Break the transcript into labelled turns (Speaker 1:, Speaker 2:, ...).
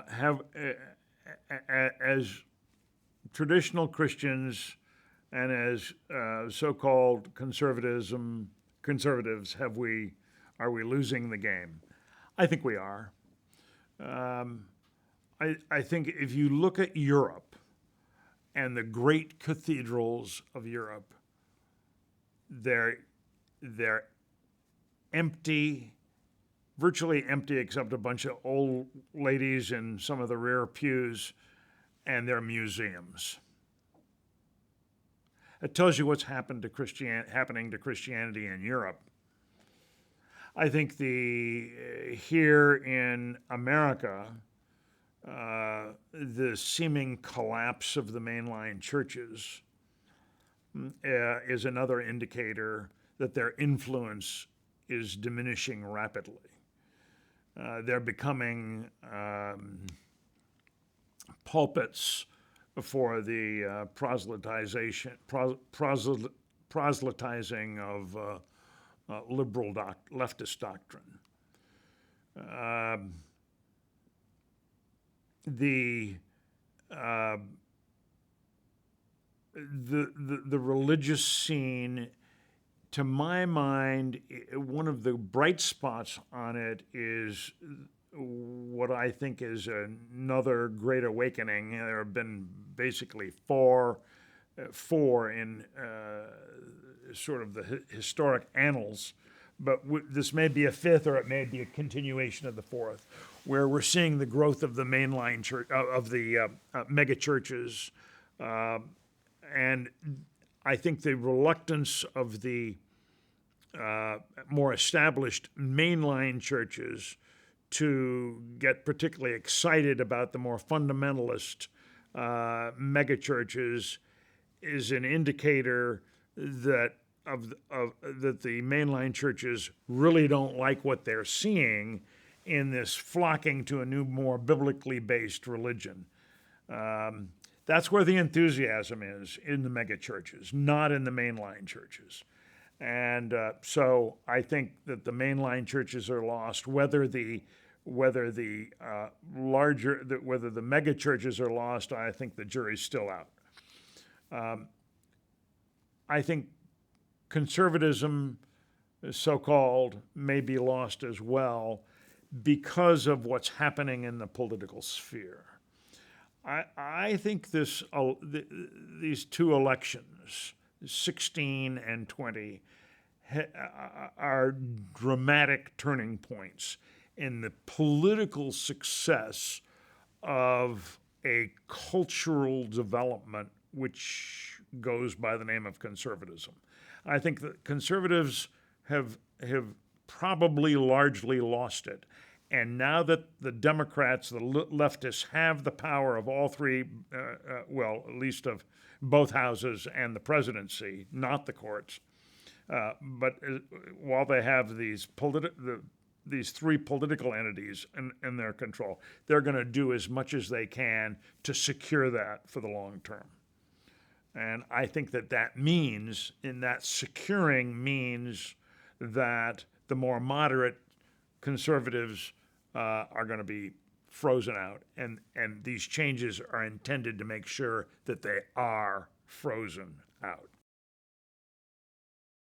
Speaker 1: have, as traditional Christians and as so-called conservatives, are we losing the game? I think we are. I think if you look at Europe and the great cathedrals of Europe, they're empty, virtually empty except a bunch of old ladies in some of the rear pews, and they're museums. It tells you what's happening to Christianity in Europe. I think here in America, the seeming collapse of the mainline churches is another indicator that their influence is diminishing rapidly. They're becoming pulpits for the proselytizing of liberal leftist doctrine. The religious scene, to my mind, one of the bright spots on it is what I think is another great awakening. There have been basically four in sort of the historic annals, but this may be a fifth, or it may be a continuation of the fourth, where we're seeing the growth of the mainline church, of the mega churches, and I think the reluctance of the more established mainline churches to get particularly excited about the more fundamentalist mega churches is an indicator that that the mainline churches really don't like what they're seeing in this flocking to a new, more biblically based religion. That's where the enthusiasm is, in the mega churches, not in the mainline churches. And so I think that the mainline churches are lost. Whether the mega churches are lost, I think the jury's still out. I think conservatism, so-called, may be lost as well because of what's happening in the political sphere. I think these two elections, 16 and 20, are dramatic turning points in the political success of a cultural development which goes by the name of conservatism. I think that conservatives have probably largely lost it. And now that the Democrats, the leftists, have the power of all three, well, at least of both houses and the presidency, not the courts, but while they have these three political entities in their control, they're going to do as much as they can to secure that for the long term. And I think that means, in that securing means that the more moderate conservatives are going to be frozen out. And these changes are intended to make sure that they are frozen out.